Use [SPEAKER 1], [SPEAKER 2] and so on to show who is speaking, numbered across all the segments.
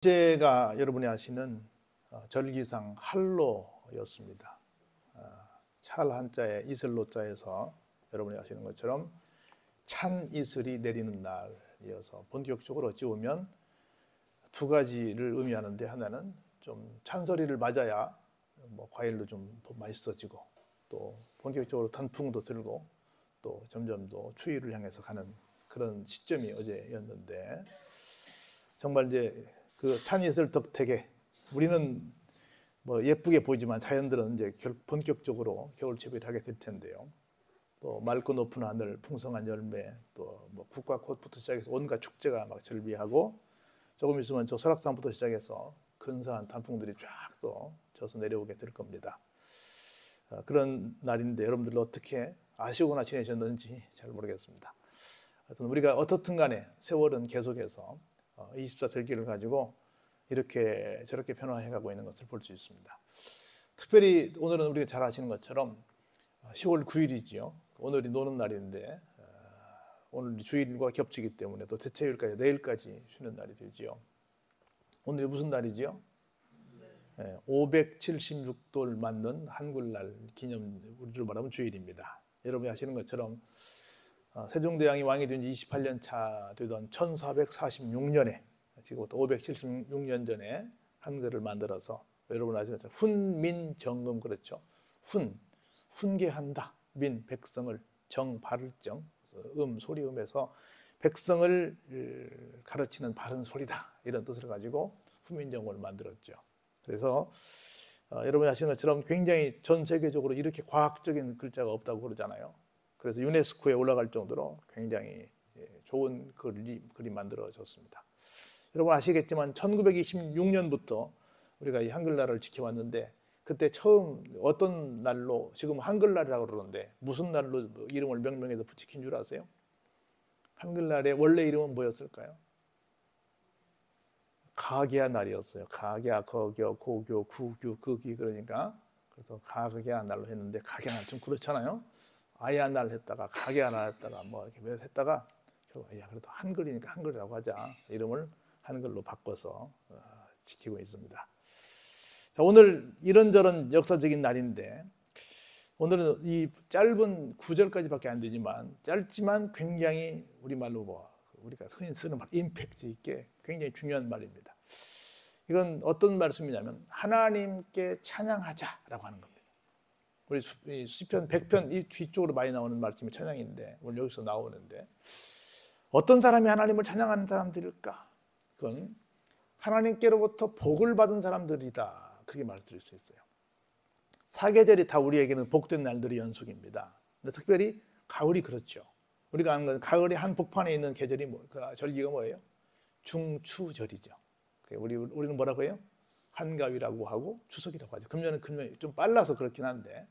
[SPEAKER 1] 제가 여러분이 아시는 절기상 할로였습니다. 찰 한자에 이슬로자에서 여러분이 아시는 것처럼 찬 이슬이 내리는 날이어서 본격적으로 어찌 보면 두 가지를 의미하는데, 하나는 좀 찬소리를 맞아야 과일도 좀 맛있어지고, 또 본격적으로 단풍도 들고, 또 점점 더 추위를 향해서 가는 그런 시점이 어제였는데, 정말 이제 그 찬이슬 덕택에 우리는 예쁘게 보이지만 자연들은 이제 본격적으로 겨울 재배를 하게 될 텐데요. 또 맑고 높은 하늘, 풍성한 열매, 또 국화꽃부터 시작해서 온갖 축제가 막 절비하고, 조금 있으면 저 설악산부터 시작해서 근사한 단풍들이 쫙 또 져서 내려오게 될 겁니다. 그런 날인데 여러분들 어떻게 아시거나 지내셨는지 잘 모르겠습니다. 하여튼 우리가 어떻든 간에 세월은 계속해서 24절기를 가지고 이렇게 저렇게 변화해가고 있는 것을 볼 수 있습니다. 특별히 오늘은 우리가 잘 아시는 것처럼 10월 9일이지요. 오늘이 노는 날인데, 오늘 주일과 겹치기 때문에 또 대체휴일까지 내일까지 쉬는 날이 되지요. 오늘이 무슨 날이지요? 576돌 맞는 한글날 기념, 우리로 말하면 주일입니다. 여러분이 아시는 것처럼 세종대왕이 왕이 된 지 28년 차 되던 1446년에, 지금부터 576년 전에 한글을 만들어서, 여러분 아시는 것처럼 훈민정음, 그렇죠? 훈계한다. 민, 백성을, 정, 바를 정, 소리음에서 백성을 가르치는 바른 소리다, 이런 뜻을 가지고 훈민정음을 만들었죠. 그래서 여러분이 아시는 것처럼 굉장히 전 세계적으로 이렇게 과학적인 글자가 없다고 그러잖아요. 그래서 유네스코에 올라갈 정도로 굉장히 좋은 글이 만들어졌습니다. 여러분 아시겠지만 1926년부터 우리가 이 한글날을 지켜왔는데, 그때 처음 어떤 날로, 지금 한글날이라고 그러는데 무슨 날로 이름을 명명해서 붙인 줄 아세요? 한글날의 원래 이름은 뭐였을까요? 가게야 날이었어요. 가게야, 거겨, 고교, 구교, 극이, 그러니까 그래서 가게야 날로 했는데, 가게야 날 좀 그렇잖아요. 아야 날 했다가 가게야 날 했다가 이렇게 몇 했다가 결국 그래도 한글이니까 한글이라고 하자, 이름을 한글로 바꿔서 지키고 있습니다. 자, 오늘 이런저런 역사적인 날인데, 오늘은 이 짧은 9절까지밖에 안 되지만, 짧지만 굉장히 우리말로 우리가 흔히 쓰는 말, 임팩트 있게 굉장히 중요한 말입니다. 이건 어떤 말씀이냐면 하나님께 찬양하자라고 하는 겁니다. 우리 시편 100편 이 뒤쪽으로 많이 나오는 말씀이 찬양인데, 오늘 여기서 나오는데, 어떤 사람이 하나님을 찬양하는 사람들일까? 그건 하나님께로부터 복을 받은 사람들이다, 그렇게 말씀드릴 수 있어요. 사계절이 다 우리에게는 복된 날들의 연속입니다. 근데 특별히 가을이 그렇죠. 우리가 아는 건 가을의 한 복판에 있는 계절이 절기가 뭐예요? 중추절이죠. 우리는 뭐라고 해요? 한가위라고 하고 추석이라고 하죠. 금년은 좀 빨라서 그렇긴 한데,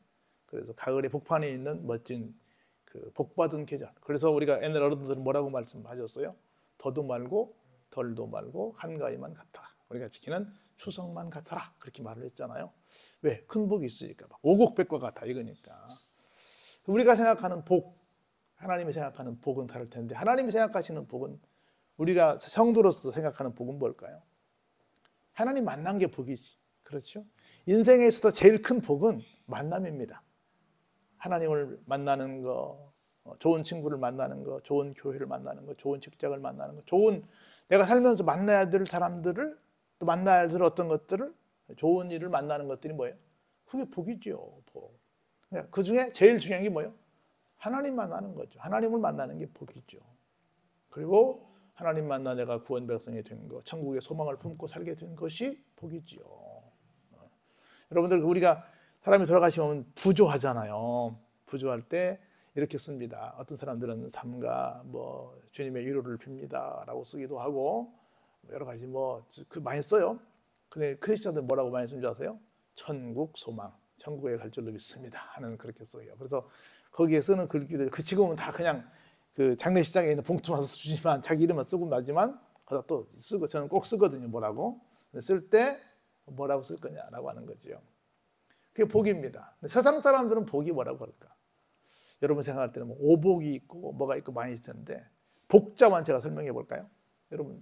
[SPEAKER 1] 그래서 가을의 복판에 있는 멋진 그 복받은 계절. 그래서 우리가 옛날 어른들은 뭐라고 말씀하셨어요? 더도 말고 덜도 말고 한가위만 같아라. 우리가 지키는 추석만 같아라, 그렇게 말을 했잖아요. 왜? 큰 복이 있으니까. 오곡백과 같아, 이거니까. 우리가 생각하는 복, 하나님이 생각하는 복은 다를 텐데, 하나님이 생각하시는 복은, 우리가 성도로서 생각하는 복은 뭘까요? 하나님 만난 게 복이지, 그렇죠? 인생에 있어서 제일 큰 복은 만남입니다. 하나님을 만나는 거, 좋은 친구를 만나는 거, 좋은 교회를 만나는 거, 좋은 직장을 만나는 거, 좋은 내가 살면서 만나야 될 사람들을, 또 만나야 될 어떤 것들을, 좋은 일을 만나는 것들이 뭐예요? 그게 복이죠, 복. 그 중에 제일 중요한 게 뭐예요? 하나님 만나는 거죠. 하나님을 만나는 게 복이죠. 그리고 하나님 만나 내가 구원 백성이 된 것, 천국의 소망을 품고 살게 된 것이 복이지요. 여러분들, 우리가 사람이 돌아가시면 부조하잖아요. 부조할 때 이렇게 씁니다. 어떤 사람들은 삼가 주님의 위로를 빕니다 라고 쓰기도 하고, 여러 가지 많이 써요. 근데 크리스천들 뭐라고 많이 쓰는 줄 아세요? 천국 소망, 천국에 갈 줄로 믿습니다 하는, 그렇게 써요. 그래서 거기에 쓰는 글귀들, 지금은 다 그냥 그 장례식장에 있는 봉투 와서 주지만, 자기 이름만 쓰고 나지만 거기다 또 쓰고, 저는 꼭 쓰거든요. 뭐라고? 쓸 때 뭐라고 쓸 거냐라고 하는 거죠. 그게 복입니다. 근데 세상 사람들은 복이 뭐라고 할까? 여러분 생각할 때는 오복이 있고 뭐가 있고 많이 있을 텐데, 복자만 제가 설명해 볼까요? 여러분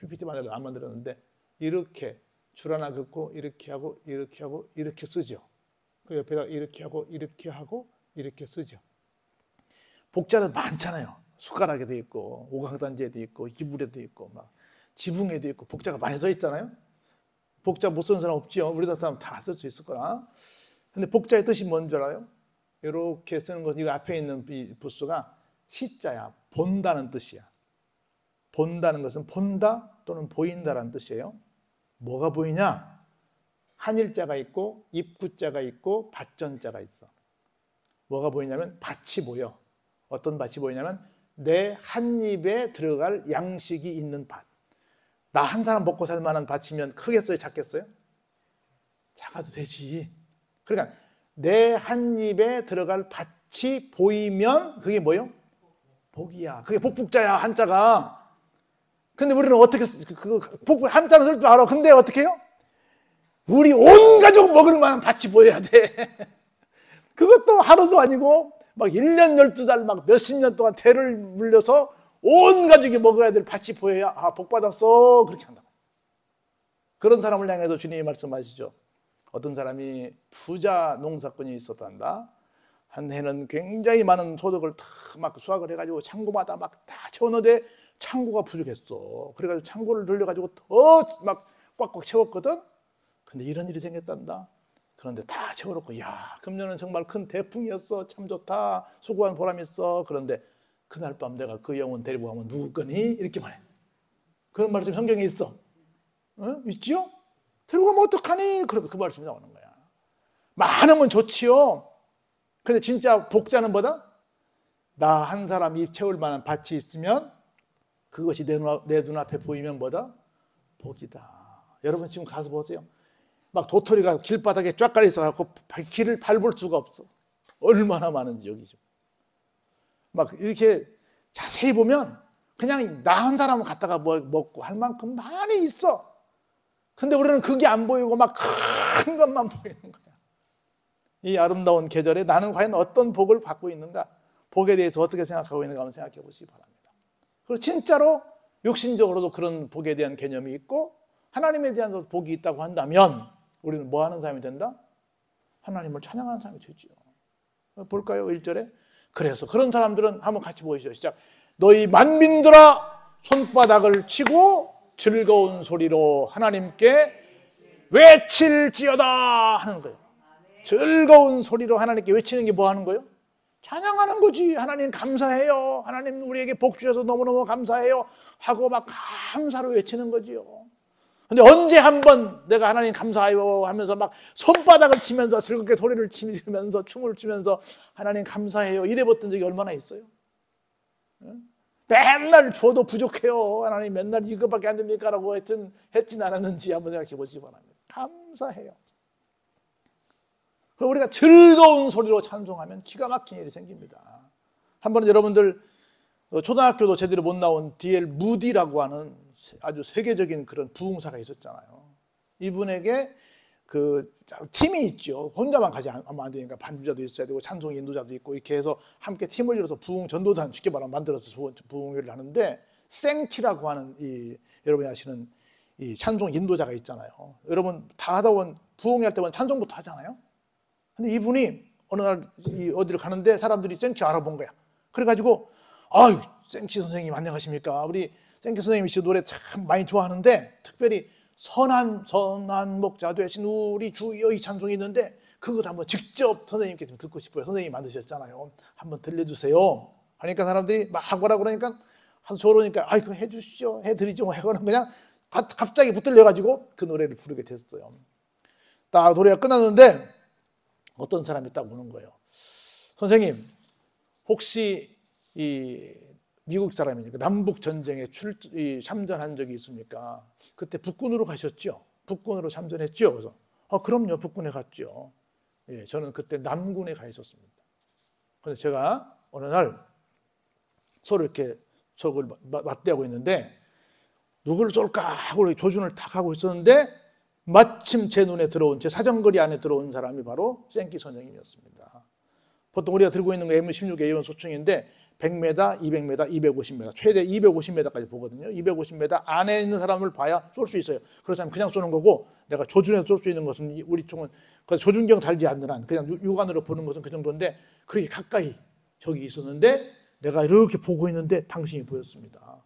[SPEAKER 1] PPT 안 만들었는데 이렇게 줄 하나 긋고 이렇게 하고 이렇게 하고 이렇게 쓰죠. 그 옆에다 이렇게 하고 이렇게 하고 이렇게 쓰죠. 복자는 많잖아요. 숟가락에도 있고 오각단지에도 있고 이불에도 있고 막 지붕에도 있고 복자가 많이 써 있잖아요. 복자 못 쓰는 사람 없지요. 우리나라 사람 다 쓸 수 있을 거라. 근데 복자의 뜻이 뭔 줄 알아요? 이렇게 쓰는 것, 이거 앞에 있는 부수가 시자야. 본다는 뜻이야. 본다는 것은 본다 또는 보인다라는 뜻이에요. 뭐가 보이냐? 한일자가 있고 입구자가 있고 밭전자가 있어. 뭐가 보이냐면 밭이 보여. 어떤 밭이 보이냐면 내 한 입에 들어갈 양식이 있는 밭. 나 한 사람 먹고 살 만한 밭이면 크겠어요? 작겠어요? 작아도 되지. 그러니까 내 한 입에 들어갈 밭이 보이면 그게 뭐예요? 복이야. 그게 복북자야, 한자가. 근데 우리는 어떻게 복북 한자는 쓸 줄 알아. 근데 어떻게 해요? 우리 온 가족 먹을 만한 밭이 보여야 돼. 그것도 하루도 아니고 막 1년 12달 막 몇십 년 동안 대를 물려서 온 가족이 먹어야 될 밭이 보여야 복 받았어 그렇게 한다. 그런 사람을 향해서 주님이 말씀하시죠. 어떤 사람이 부자 농사꾼이 있었단다. 한 해는 굉장히 많은 소득을 다 막 수확을 해가지고 창고마다 막 다 채워넣는데 창고가 부족했어. 그래가지고 창고를 돌려가지고 더 막 꽉꽉 채웠거든. 근데 이런 일이 생겼단다. 그런데 다 채워놓고 야 금년은 정말 큰 대풍이었어. 참 좋다. 수고한 보람이 있어. 그런데 그날 밤 내가 그 영혼 데리고 가면 누구 거니? 이렇게 말해. 그런 말씀이 성경에 있어. 있지요? 데리고 가면 어떡하니? 그러면 그 말씀이 나오는 거야. 많으면 좋지요. 근데 진짜 복자는 뭐다? 나 한 사람 입 채울 만한 밭이 있으면 그것이 내 눈앞에 보이면 뭐다? 복이다. 여러분 지금 가서 보세요. 막 도토리가 길바닥에 쫙 깔려 있어갖고 길을 밟을 수가 없어. 얼마나 많은지 여기 좀. 막 이렇게 자세히 보면 그냥 나 한 사람은 갖다가 먹고 할 만큼 많이 있어. 근데 우리는 그게 안 보이고 막 큰 것만 보이는 거야. 이 아름다운 계절에 나는 과연 어떤 복을 받고 있는가? 복에 대해서 어떻게 생각하고 있는가 한번 생각해 보시기 바랍니다. 그리고 진짜로 육신적으로도 그런 복에 대한 개념이 있고 하나님에 대한 복이 있다고 한다면 우리는 뭐 하는 사람이 된다? 하나님을 찬양하는 사람이 되죠. 볼까요? 1절에. 그래서 그런 사람들은 한번 같이 보시죠. 시작. 너희 만민들아 손바닥을 치고 즐거운 소리로 하나님께 외칠지어다 하는 거예요. 즐거운 소리로 하나님께 외치는 게 뭐 하는 거예요? 찬양하는 거지. 하나님 감사해요. 하나님 우리에게 복 주셔서 너무너무 감사해요 하고 막 감사로 외치는 거지요. 근데 언제 한번 내가 하나님 감사해요 하면서 막 손바닥을 치면서 즐겁게 소리를 치면서 춤을 추면서 하나님 감사해요 이래 봤던 적이 얼마나 있어요? 맨날 줘도 부족해요. 하나님 맨날 이거밖에 안 됩니까? 라고 했진 않았는지 한번 생각해 보시기 바랍니다. 감사해요. 그리고 우리가 즐거운 소리로 찬송하면 기가 막힌 일이 생깁니다. 한 번은 여러분들 초등학교도 제대로 못 나온 D.L. 무디라고 하는 아주 세계적인 그런 부흥사가 있었잖아요. 이분에게 그 팀이 있죠. 혼자만 가지 않으면 안 되니까 반주자도 있어야 되고 찬송 인도자도 있고 이렇게 해서 함께 팀을 이뤄서 부흥 전도단 쉽게 말하면 만들어서 부흥회를 하는데 생티라고 하는 이 여러분이 아시는 이 찬송 인도자가 있잖아요. 여러분 다 하다 보면 부흥회 할 때 보면 찬송부터 하잖아요. 근데 이분이 어느 날 어디를 가는데 사람들이 생티 알아본 거야. 그래가지고 아유 생티 선생님 안녕하십니까? 우리 생티 선생님이 지 노래 참 많이 좋아하는데 특별히 선한 목자 되신 우리 주여 이 찬송이 있는데 그것 한번 직접 선생님께 좀 듣고 싶어요. 선생님이 만드셨잖아요. 한번 들려주세요. 하니까 사람들이 막 뭐라 그러니까 하도 저러니까 아이 그럼 해주시죠. 해드리죠. 이거는 그냥 갑자기 붙들려가지고 그 노래를 부르게 됐어요. 딱 노래가 끝났는데 어떤 사람이 딱 오는 거예요. 선생님 혹시 이 미국 사람이니까 남북 전쟁에 참전한 적이 있습니까? 그때 북군으로 가셨죠? 북군으로 참전했죠? 그래서 그럼요 북군에 갔죠. 예, 저는 그때 남군에 가 있었습니다. 그래서 제가 어느 날 서로 이렇게 적을 맞대하고 있는데 누구를 쏠까 하고 조준을 탁 하고 있었는데 마침 제 눈에 들어온 제 사정거리 안에 들어온 사람이 바로 생키 선생님이었습니다. 보통 우리가 들고 있는 거 M16 A1 소총인데 100m, 200m, 250m, 최대 250m까지 보거든요. 250m 안에 있는 사람을 봐야 쏠 수 있어요. 그렇지 않으면 그냥 쏘는 거고, 내가 조준해서 쏠 수 있는 것은 우리 총은 조준경 달지 않는 한 그냥 육안으로 보는 것은 그 정도인데, 그렇게 가까이 저기 있었는데 내가 이렇게 보고 있는데 당신이 보였습니다.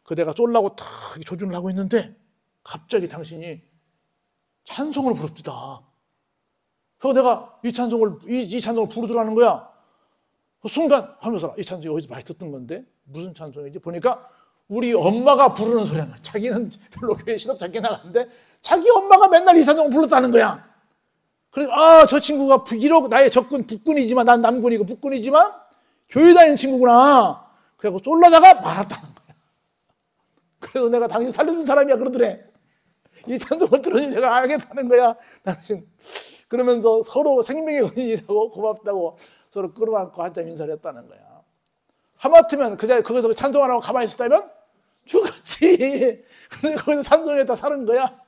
[SPEAKER 1] 그 내가 쏠라고 탁 조준을 하고 있는데 갑자기 당신이 찬송을 부릅니다. 그래서 내가 이 찬송을 부르더라는 거야. 순간 하면서 이 찬송이 어디서 많이 듣던 건데 무슨 찬송이지? 보니까 우리 엄마가 부르는 소리야. 자기는 별로 교회 시덥잖게 나갔는데 자기 엄마가 맨날 이 찬송을 불렀다는 거야. 그래서 저 친구가 비록 나의 적군 북군이지만, 난 남군이고 북군이지만 교회 다니는 친구구나. 그래서 쏠라다가 말았다는 거야. 그래서 내가 당신 살려준 사람이야 그러더래. 이 찬송을 들으니 내가 알겠다는 거야 당신. 그러면서 서로 생명의 은인이라고 고맙다고 서로 끌어안고 한참 인사를 했다는 거야. 하마터면 거기서 찬송 안 하고 가만히 있었다면 죽었지. 근데 거기서 찬송했다 사는 거야.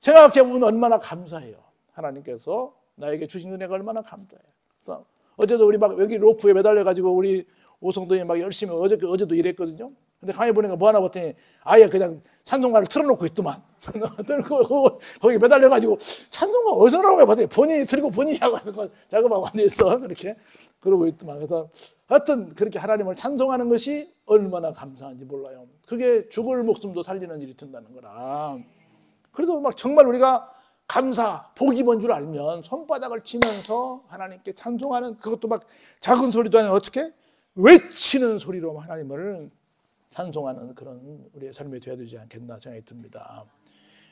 [SPEAKER 1] 생각해보면 얼마나 감사해요. 하나님께서 나에게 주신 은혜가 얼마나 감사해요. 그래서 어제도 우리 막 여기 로프에 매달려가지고 우리 오성도에 막 열심히 어제도 일했거든요. 근데 가만히 보니까 뭐 하나 봤더니 아예 그냥 찬송가를 틀어놓고 있더만. 틀고 거기 매달려가지고 찬송가 어디서 나오는 거야 봤더니 본인이 틀고 본인이 하고 작업하고 앉아있어. 그렇게 그러고 있더만. 그래서 하여튼 그렇게 하나님을 찬송하는 것이 얼마나 감사한지 몰라요. 그게 죽을 목숨도 살리는 일이 된다는 거라. 그래서 막 정말 우리가 감사, 복이 뭔 줄 알면 손바닥을 치면서 하나님께 찬송하는, 그것도 막 작은 소리도 아니라 어떻게 외치는 소리로 하나님을 찬송하는 그런 우리의 삶이 되어야 되지 않겠나 생각이 듭니다.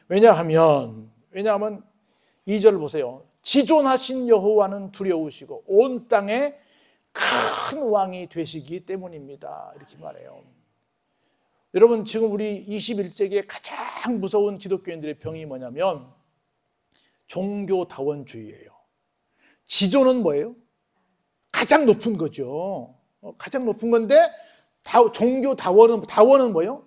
[SPEAKER 1] 왜냐하면 2절 보세요. 지존하신 여호와는 두려우시고 온 땅에 큰 왕이 되시기 때문입니다. 이렇게 말해요. 여러분, 지금 우리 21세기의 가장 무서운 기독교인들의 병이 뭐냐면 종교다원주의예요. 지존은 뭐예요? 가장 높은 거죠. 가장 높은 건데 다원은 뭐예요?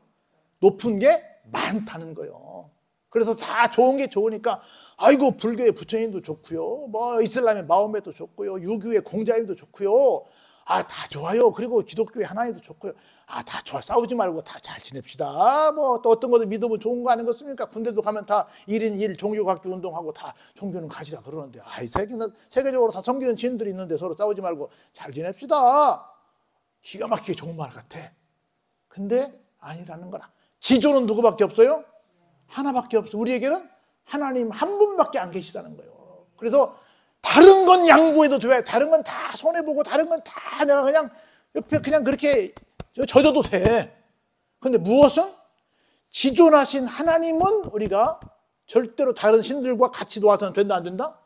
[SPEAKER 1] 높은 게 많다는 거예요. 그래서 다 좋은 게 좋으니까 아이고 불교의 부처님도 좋고요, 뭐 이슬람의 마호메도 좋고요, 유교의 공자님도 좋고요, 다 좋아요. 그리고 기독교의 하나님도 좋고요. 다 좋아. 싸우지 말고 다 잘 지냅시다. 뭐 또 어떤 것도 믿으면 좋은 거 아니겠습니까? 군대도 가면 다 1인 1 종교각주 운동하고 다 종교는 가지라 그러는데, 세계적으로 다 섬기는 지인들이 있는데 서로 싸우지 말고 잘 지냅시다. 기가 막히게 좋은 말 같아. 근데 아니라는 거라. 지존은 누구밖에 없어요? 하나밖에 없어. 우리에게는 하나님 한 분밖에 안 계시다는 거예요. 그래서 다른 건 양보해도 돼. 다른 건 다 손해보고 다른 건 다 내가 그냥 옆에 그냥 그렇게 젖어도 돼. 근데 무엇은? 지존하신 하나님은 우리가 절대로 다른 신들과 같이 놓아서는 된다 안 된다?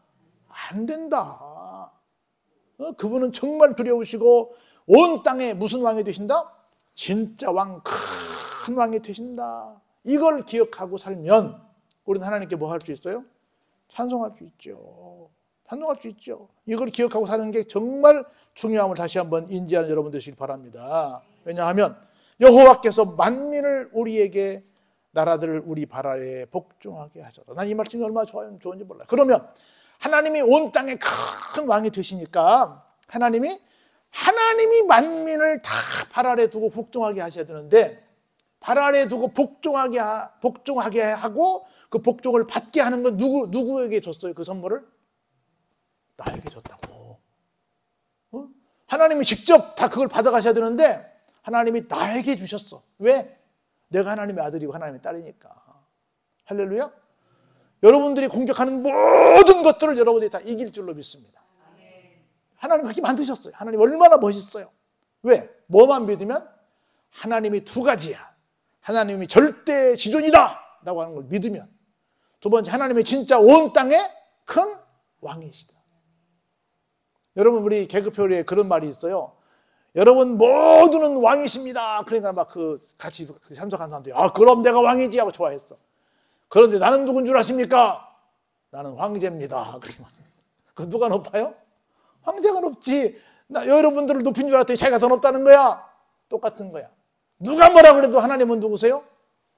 [SPEAKER 1] 안 된다. 그분은 정말 두려우시고 온 땅에 무슨 왕이 되신다? 진짜 왕, 큰 왕이 되신다. 이걸 기억하고 살면 우리는 하나님께 뭐 할 수 있어요? 찬송할 수 있죠. 찬송할 수 있죠. 이걸 기억하고 사는 게 정말 중요함을 다시 한번 인지하는 여러분 되시길 바랍니다. 왜냐하면 여호와께서 만민을 우리에게, 나라들을 우리 발 아래에 복종하게 하셨다. 난 이 말씀이 얼마나 좋은지 몰라요. 그러면 하나님이 온 땅에 큰 왕이 되시니까 하나님이 만민을 다 발 아래에 두고 복종하게 하셔야 되는데, 발 아래에 두고 복종하게 하고 그 복종을 받게 하는 건 누구에게 줬어요? 그 선물을? 나에게 줬다고. 하나님이 직접 다 그걸 받아가셔야 되는데 하나님이 나에게 주셨어. 왜? 내가 하나님의 아들이고 하나님의 딸이니까. 할렐루야. 여러분들이 공격하는 모든 것들을 여러분들이 다 이길 줄로 믿습니다. 하나님 그렇게 만드셨어요. 하나님 얼마나 멋있어요. 왜? 뭐만 믿으면 하나님이 두 가지야. 하나님이 절대 지존이다 라고 하는 걸 믿으면, 두 번째 하나님이 진짜 온 땅에 큰 왕이시다. 여러분, 우리 개그표리에 그런 말이 있어요. 여러분 모두는 왕이십니다. 그러니까 막 같이 참석한 사람들이 그럼 내가 왕이지 하고 좋아했어. 그런데 나는 누군 줄 아십니까? 나는 황제입니다. 그 누가 높아요? 황제가 높지. 여러분들을 높인 줄 알았더니 자기가 더 높다는 거야. 똑같은 거야. 누가 뭐라 그래도 하나님은 누구세요?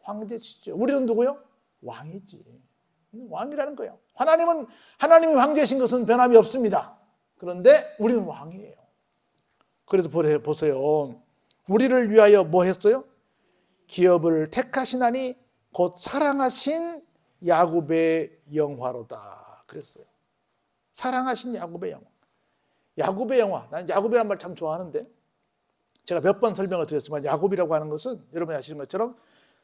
[SPEAKER 1] 황제시죠. 우리는 누구요? 왕이지. 왕이라는 거예요. 하나님이 황제신 것은 변함이 없습니다. 그런데 우리는 왕이에요. 그래서 보세요. 우리를 위하여 뭐 했어요? 기업을 택하시나니 곧 사랑하신 야곱의 영화로다 그랬어요. 사랑하신 야곱의 영화. 야곱의 영화. 난 야곱이란 말 참 좋아하는데, 제가 몇 번 설명을 드렸지만 야곱이라고 하는 것은 여러분이 아시는 것처럼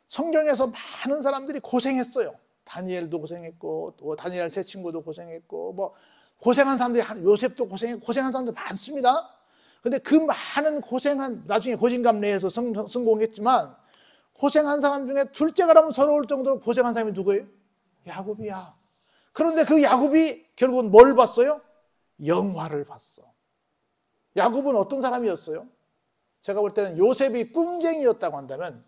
[SPEAKER 1] 성경에서 많은 사람들이 고생했어요. 다니엘도 고생했고, 또 다니엘 세 친구도 고생했고, 뭐 고생한 사람들이, 요셉도 고생한 사람들 많습니다. 근데 그 많은 고생한, 나중에 고진감래에서 성공했지만 고생한 사람 중에 둘째가라면 서러울 정도로 고생한 사람이 누구예요? 야곱이야. 그런데 그 야곱이 결국은 뭘 봤어요? 영화를 봤어. 야곱은 어떤 사람이었어요? 제가 볼 때는 요셉이 꿈쟁이였다고 한다면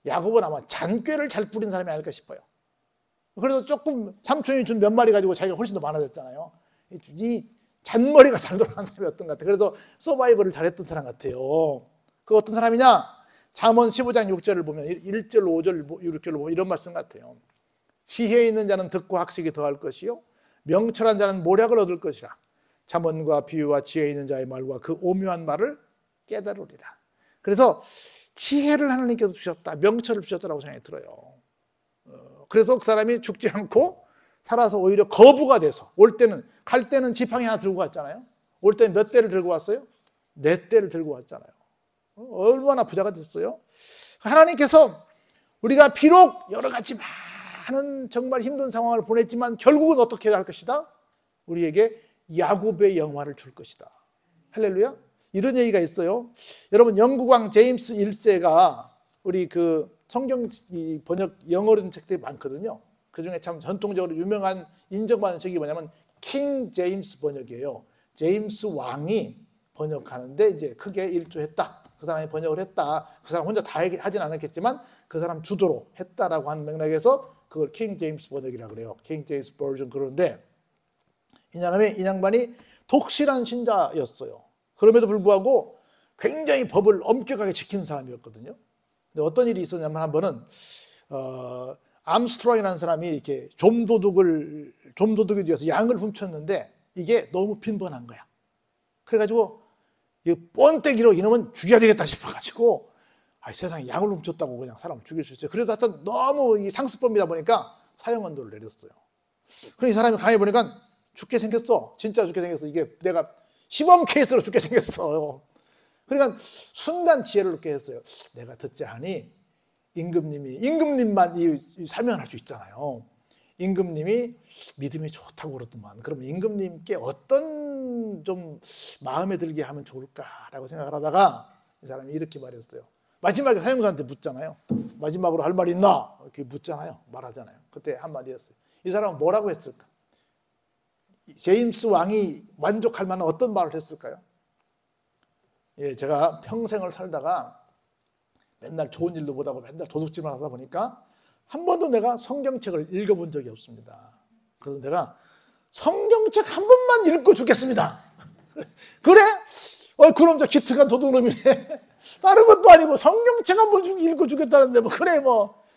[SPEAKER 1] 야곱은 아마 잔꾀를 잘 부린 사람이 아닐까 싶어요. 그래서 조금 삼촌이 준 몇 마리 가지고 자기가 훨씬 더 많아졌잖아요. 이 잔머리가 잘 돌아가는 사람이었던 것 같아요. 그래서 서바이벌을 잘했던 사람 같아요. 그 어떤 사람이냐? 잠언 15장 6절을 보면 1절, 5절, 6절을 보면 이런 말씀 같아요. 지혜 있는 자는 득고 학식이 더할 것이요 명철한 자는 모략을 얻을 것이라. 잠언과 비유와 지혜 있는 자의 말과 그 오묘한 말을 깨달으리라. 그래서 지혜를 하나님께서 주셨다, 명철을 주셨다라고 생각이 들어요. 그래서 그 사람이 죽지 않고 살아서 오히려 거부가 돼서, 갈 때는 지팡이 하나 들고 갔잖아요. 올 때는 몇 대를 들고 왔어요? 4대를 들고 왔잖아요. 얼마나 부자가 됐어요? 하나님께서 우리가 비록 여러 가지 많은 정말 힘든 상황을 보냈지만 결국은 어떻게 할 것이다? 우리에게 야곱의 영화를 줄 것이다. 할렐루야. 이런 얘기가 있어요. 여러분, 영국왕 제임스 1세가 우리 그 성경 번역 영어로 된 책들이 많거든요. 그 중에 참 전통적으로 유명한 인정받는 책이 뭐냐면 킹 제임스 번역이에요. 제임스 왕이 번역하는데 이제 크게 일조했다. 그 사람이 번역을 했다. 그 사람 혼자 다 하진 않았겠지만 그 사람 주도로 했다라고 하는 맥락에서 그걸 킹 제임스 번역이라고 그래요. 킹 제임스 버전. 그러는데 이 양반이 독실한 신자였어요. 그럼에도 불구하고 굉장히 법을 엄격하게 지키는 사람이었거든요. 근데 어떤 일이 있었냐면 한 번은 암스트롱이라는 사람이 이렇게 좀도둑이 되어서 양을 훔쳤는데 이게 너무 빈번한 거야. 그래가지고 이 번떼기로 이놈은 죽여야 되겠다 싶어가지고 세상에 양을 훔쳤다고 그냥 사람을 죽일 수 있어요. 그래서 하여튼 너무 이 상습범이다 보니까 사형언도를 내렸어요. 그러니 이 사람이 가만히 보니까 죽게 생겼어. 진짜 죽게 생겼어. 이게 내가 시범 케이스로 죽게 생겼어요. 그러니까 순간 지혜를 얻게 했어요. 내가 듣자 하니 임금님만 이 사면할 수 있잖아요. 임금님이 믿음이 좋다고 그러더만, 그러면 임금님께 어떤 좀 마음에 들게 하면 좋을까라고 생각을 하다가 이 사람이 이렇게 말했어요. 마지막에 사형사한테 묻잖아요. 마지막으로 할 말이 있나? 이렇게 묻잖아요. 말하잖아요. 그때 한마디 했어요. 이 사람은 뭐라고 했을까? 제임스 왕이 만족할 만한 어떤 말을 했을까요? 제가 평생을 살다가 맨날 좋은 일도 못하고 맨날 도둑질만 하다 보니까 한 번도 내가 성경책을 읽어본 적이 없습니다. 그래서 내가 성경책 한 번만 읽고 죽겠습니다. 그래? 그럼 저 기특한 도둑놈이네. 다른 것도 아니고 성경책 한 번 읽고 죽겠다는데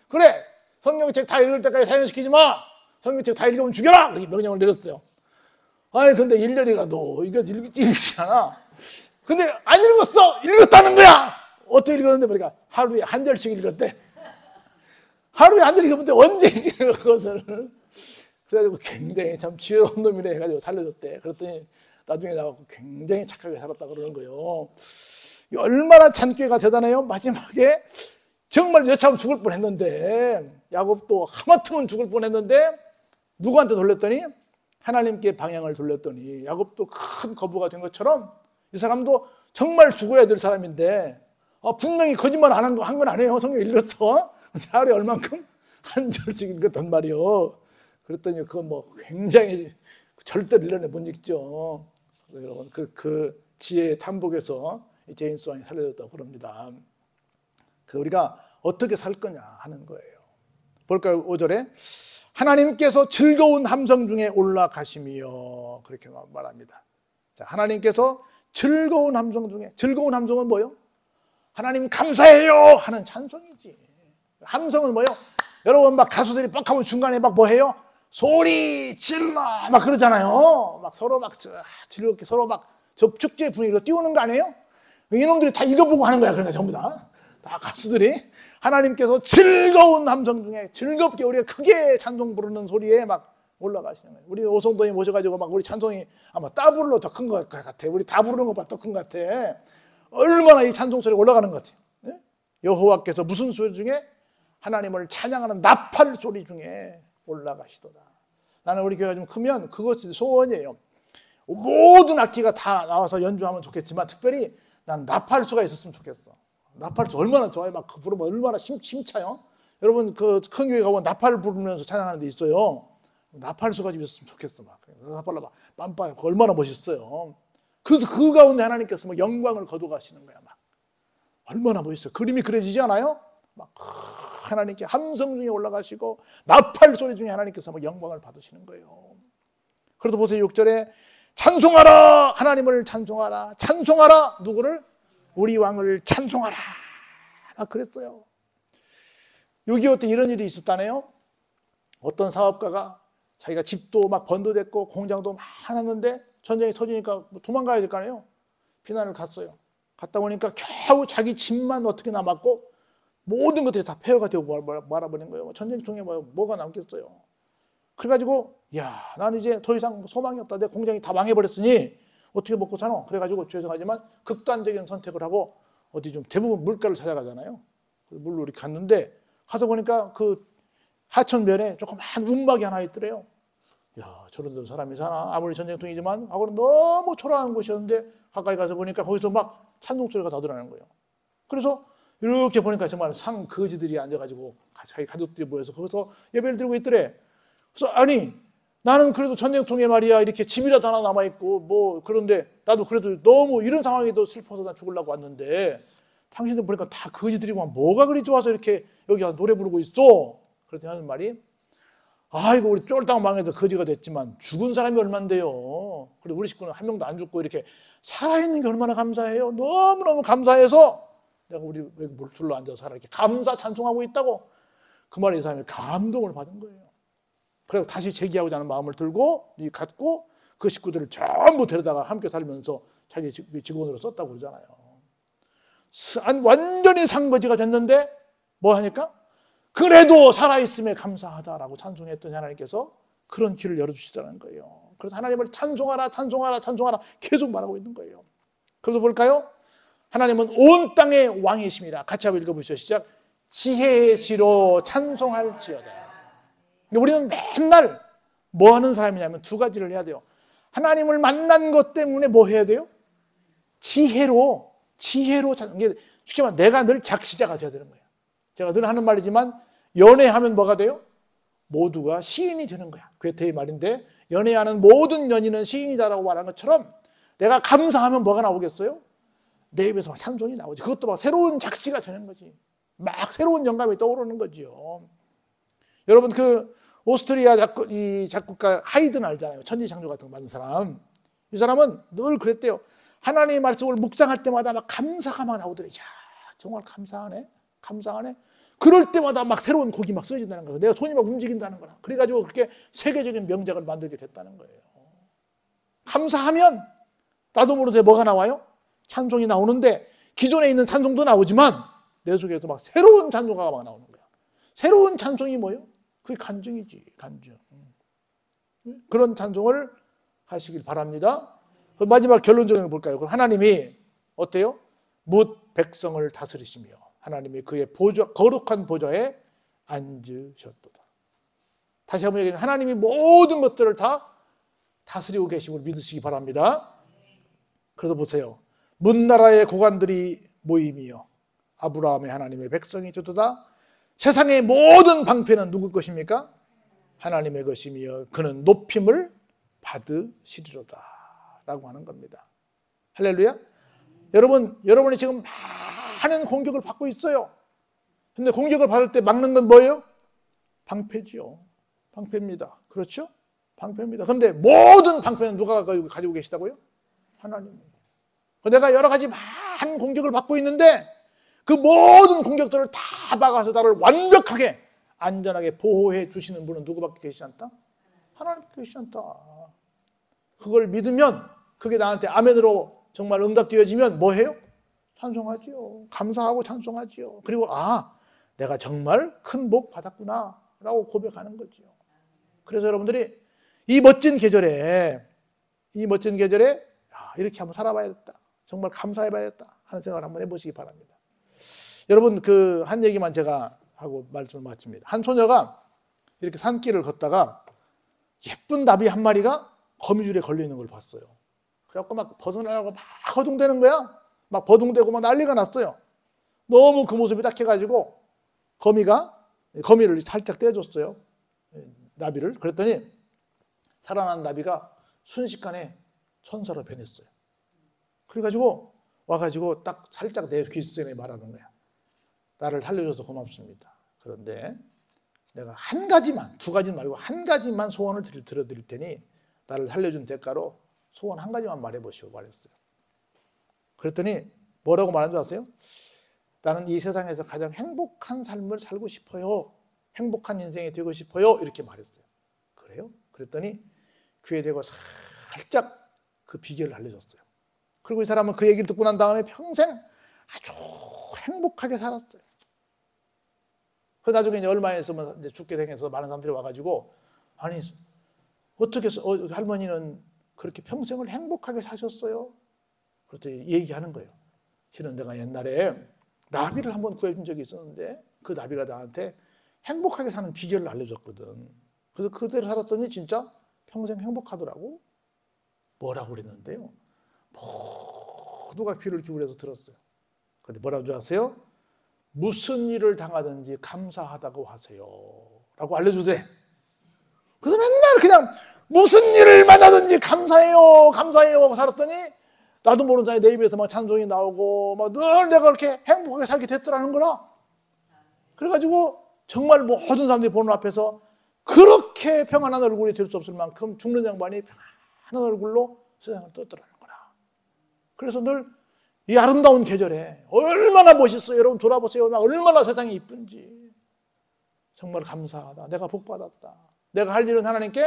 [SPEAKER 1] 그래 성경책 다 읽을 때까지 사형시키지 마. 성경책 다 읽으면 죽여라. 그렇게 명령을 내렸어요. 근데 1년이라도 이거 읽잖아. 근데 안 읽었어. 읽었다는 거야. 어떻게 읽었는데 보니까 하루에 한 절씩 읽었대. 하루에 한 절 읽었는데 언제 읽은 것을. 그래가지고 굉장히 참 지혜로운 놈이네 해가지고 살려줬대. 그랬더니 나중에 나와서 굉장히 착하게 살았다 그러는 거예요. 얼마나 잔꾀가 대단해요. 마지막에 정말 여차하면 죽을 뻔했는데, 야곱도 하마터면 죽을 뻔했는데 누구한테 돌렸더니 하나님께 방향을 돌렸더니 야곱도 큰 거부가 된 것처럼 이 사람도 정말 죽어야 될 사람인데 분명히 거짓말 한 건 아니에요. 성경 읽었어. 하루에 얼만큼? 한 절씩 읽었단 말이요. 그랬더니 그건 굉장히 절대로 1년에 못 읽죠. 여러분 그 지혜의 탐복에서 제임스 왕이 살려졌다고 그럽니다. 우리가 어떻게 살 거냐 하는 거예요. 볼까요? 5절에 하나님께서 즐거운 함성 중에 올라가시며 그렇게 말합니다. 자, 하나님께서 즐거운 함성 중에, 즐거운 함성은 뭐예요? 하나님 감사해요 하는 찬송이지. 함성은 뭐예요? 여러분 가수들이 하면 중간에 뭐해요? 소리 질러 그러잖아요. 서로 즐겁게 서로 축제 분위기로 띄우는 거 아니에요? 이놈들이 다 이거 보고 하는 거야. 그러니까 전부 다 가수들이 하나님께서 즐거운 함성 중에 즐겁게 우리가 크게 찬송 부르는 소리에 막 올라가시는 거예요. 우리 오성도에 모셔가지고 막 우리 찬송이 아마 따블로 더 큰 것 같아. 우리 다 부르는 것보다 더 큰 것 같아. 얼마나 이 찬송 소리가 올라가는 것 같아요. 네? 여호와께서 무슨 소리 중에? 하나님을 찬양하는 나팔 소리 중에 올라가시도다. 나는 우리 교회가 좀 크면 그것이 소원이에요. 모든 악기가 다 나와서 연주하면 좋겠지만 특별히 난 나팔수가 있었으면 좋겠어. 나팔수 얼마나 좋아요. 막 부르면 얼마나 심차요. 여러분 그 큰 교회 가보면 나팔 부르면서 찬양하는 데 있어요. 나팔수가 좀 있었으면 좋겠어. 막 나팔로 막 빰빰 얼마나 멋있어요. 그래서 그 가운데 하나님께서 막 영광을 거둬가시는 거야. 막 얼마나 멋있어요. 그림이 그려지지 않아요? 막 하나님께 함성 중에 올라가시고 나팔 소리 중에 하나님께서 막 영광을 받으시는 거예요. 그래서 보세요. 6절에 찬송하라 하나님을 찬송하라 찬송하라 누구를? 우리 왕을 찬송하라 그랬어요. 6.25 때 이런 일이 있었다네요. 어떤 사업가가 자기가 집도 막 번도됐고 공장도 많았는데 전쟁이 터지니까 도망가야 될 거 아니에요. 피난을 갔어요. 갔다 보니까 겨우 자기 집만 어떻게 남았고 모든 것들이 다 폐허가 되고 말아버린 거예요. 전쟁통에 뭐가 남겠어요. 그래가지고 야 나는 이제 더 이상 소망이 없다. 내 공장이 다 망해버렸으니 어떻게 먹고 사노? 그래가지고 죄송하지만 극단적인 선택을 하고 어디 좀 대부분 물가를 찾아가잖아요. 물로 이렇게 갔는데 가서 보니까 그 하천변에 조그만 움막이 하나 있더래요. 야 저런 데 사람이 사나? 아무리 전쟁통이지만 하고는 너무 초라한 곳이었는데 가까이 가서 보니까 거기서 막 찬송 소리가 나더라는 거예요. 그래서 이렇게 보니까 정말 상 거지들이 앉아가지고 자기 가족들이 모여서 거기서 예배를 드리고 있더래. 그래서 아니 나는 그래도 전쟁통에 말이야 이렇게 집이라도 하나 남아있고 뭐 그런데 나도 그래도 너무 이런 상황에도 슬퍼서 나 죽으려고 왔는데 당신들 보니까 다 거지들이고 뭐가 그리 좋아서 이렇게 여기 노래 부르고 있어? 그랬더니 하는 말이 아이고 우리 쫄딱 망해서 거지가 됐지만 죽은 사람이 얼만데요. 그리고 우리 식구는 한 명도 안 죽고 이렇게 살아있는 게 얼마나 감사해요. 너무너무 감사해서 내가 우리 물줄로 앉아서 이렇게 감사 찬송하고 있다고. 그 말에 이 사람이 감동을 받은 거예요. 그래서 다시 재기하고자 하는 마음을 들고 갖고 그 식구들을 전부 데려다가 함께 살면서 자기 직원으로 썼다고 그러잖아요. 완전히 상거지가 됐는데 뭐 하니까 그래도 살아있음에 감사하다라고 찬송했던 하나님께서 그런 길을 열어주시더라는 거예요. 그래서 하나님을 찬송하라 찬송하라 찬송하라 계속 말하고 있는 거예요. 그래서 볼까요? 하나님은 온 땅의 왕이십니다. 같이 한번 읽어보시죠. 시작. 지혜의 시로 찬송할지어다. 우리는 맨날 뭐 하는 사람이냐면 두 가지를 해야 돼요. 하나님을 만난 것 때문에 뭐 해야 돼요? 지혜로 찬송. 쉽게 말하면 내가 늘 작시자가 되어야 되는 거예요. 제가 늘 하는 말이지만 연애하면 뭐가 돼요? 모두가 시인이 되는 거야. 괴테의 말인데 연애하는 모든 연인은 시인이다라고 말하는 것처럼 내가 감사하면 뭐가 나오겠어요? 내 입에서 막 찬송이 나오지. 그것도 막 새로운 작시가 되는 거지. 막 새로운 영감이 떠오르는 거죠. 여러분 그 오스트리아 작곡가 하이든 알잖아요. 천지창조 같은 거 만든 사람. 이 사람은 늘 그랬대요. 하나님의 말씀을 묵상할 때마다 막 감사가 막 나오더래. 야 정말 감사하네. 감사하네. 그럴 때마다 막 새로운 곡이 막 써진다는 거예요. 내가 손이 막 움직인다는 거라. 그래가지고 그렇게 세계적인 명작을 만들게 됐다는 거예요. 감사하면 나도 모르게 뭐가 나와요? 찬송이 나오는데 기존에 있는 찬송도 나오지만 내 속에서 막 새로운 찬송가가 막 나오는 거야. 새로운 찬송이 뭐예요? 그게 간증이지. 간증. 그런 찬송을 하시길 바랍니다. 마지막 결론적으로 볼까요? 그럼 하나님이 어때요? 뭇 백성을 다스리시며 하나님이 그의 거룩한 보좌에 앉으셨도다. 다시 한번 얘기하면 하나님이 모든 것들을 다 다스리고 계심을 믿으시기 바랍니다. 그래서 보세요. 문나라의 고관들이 모임이요 아브라함의 하나님의 백성이 되도다. 세상의 모든 방패는 누구 것입니까? 하나님의 것이며 그는 높임을 받으시리로다 라고 하는 겁니다. 할렐루야. 여러분이 지금 많은 공격을 받고 있어요. 근데 공격을 받을 때 막는 건 뭐예요? 방패지요. 방패입니다. 그렇죠? 방패입니다. 그런데 모든 방패는 누가 가지고 계시다고요? 하나님. 내가 여러 가지 많은 공격을 받고 있는데 그 모든 공격들을 다 막아서 나를 완벽하게 안전하게 보호해 주시는 분은 누구밖에 계시지 않다? 하나님께 계시지 않다. 그걸 믿으면 그게 나한테 아멘으로 정말 응답되어지면 뭐 해요? 찬송하지요. 감사하고 찬송하지요. 그리고 내가 정말 큰 복 받았구나 라고 고백하는 거죠. 그래서 여러분들이 이 멋진 계절에 이렇게 한번 살아봐야겠다, 정말 감사해봐야겠다 하는 생각을 한번 해보시기 바랍니다. 여러분, 그 한 얘기만 제가 하고 말씀을 마칩니다. 한 소녀가 이렇게 산길을 걷다가 예쁜 나비 한 마리가 거미줄에 걸려 있는 걸 봤어요. 그래갖고 막 벗어나려고 막 허둥대는 거야. 막 버둥대고 막 난리가 났어요. 너무 그 모습이 딱해가지고 거미를 살짝 떼줬어요. 나비를. 그랬더니 살아난 나비가 순식간에 천사로 변했어요. 그래가지고 와가지고 딱 살짝 내 귓속에 말하는 거야. 나를 살려줘서 고맙습니다. 그런데 내가 한 가지만, 두 가지 말고 한 가지만 소원을 들어드릴 테니 나를 살려준 대가로 소원 한 가지만 말해보시오 말했어요. 그랬더니 뭐라고 말한 줄 아세요? 나는 이 세상에서 가장 행복한 삶을 살고 싶어요. 행복한 인생이 되고 싶어요. 이렇게 말했어요. 그래요? 그랬더니 귀에 대고 살짝 그 비결을 알려줬어요. 그리고 이 사람은 그 얘기를 듣고 난 다음에 평생 아주 행복하게 살았어요. 그 나중에 이제 얼마 있으면 이제 죽게 생겨서 많은 사람들이 와가지고, 아니 어떻게 할머니는 그렇게 평생을 행복하게 사셨어요? 그랬더니 얘기하는 거예요. 실은 내가 옛날에 나비를 한번 구해준 적이 있었는데 그 나비가 나한테 행복하게 사는 비결을 알려줬거든. 그래서 그대로 살았더니 진짜 평생 행복하더라고. 뭐라고 그랬는데요, 모두가 귀를 기울여서 들었어요. 근데 뭐라고 줄 아세요? 무슨 일을 당하든지 감사하다고 하세요 라고 알려주더래. 그래서 맨날 그냥 무슨 일을 만나든지 감사해요 하고 살았더니 나도 모르는 사이에 내 입에서 막 찬송이 나오고 막 늘 내가 그렇게 행복하게 살게 됐더라는 거라. 그래가지고 정말 모든 사람들이 보는 앞에서 그렇게 평안한 얼굴이 될 수 없을 만큼 죽는 양반이 평안한 얼굴로 세상을 떴더라는 거라. 그래서 늘 이 아름다운 계절에 얼마나 멋있어요. 여러분 돌아보세요. 얼마나 세상이 이쁜지. 정말 감사하다. 내가 복받았다. 내가 할 일은 하나님께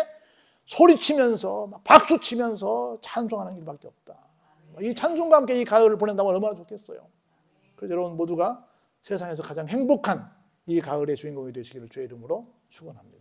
[SPEAKER 1] 소리치면서 막 박수치면서 찬송하는 일밖에 없다. 이 찬송과 함께 이 가을을 보낸다면 얼마나 좋겠어요. 그래서 여러분 모두가 세상에서 가장 행복한 이 가을의 주인공이 되시기를 주의 이름으로 축원합니다.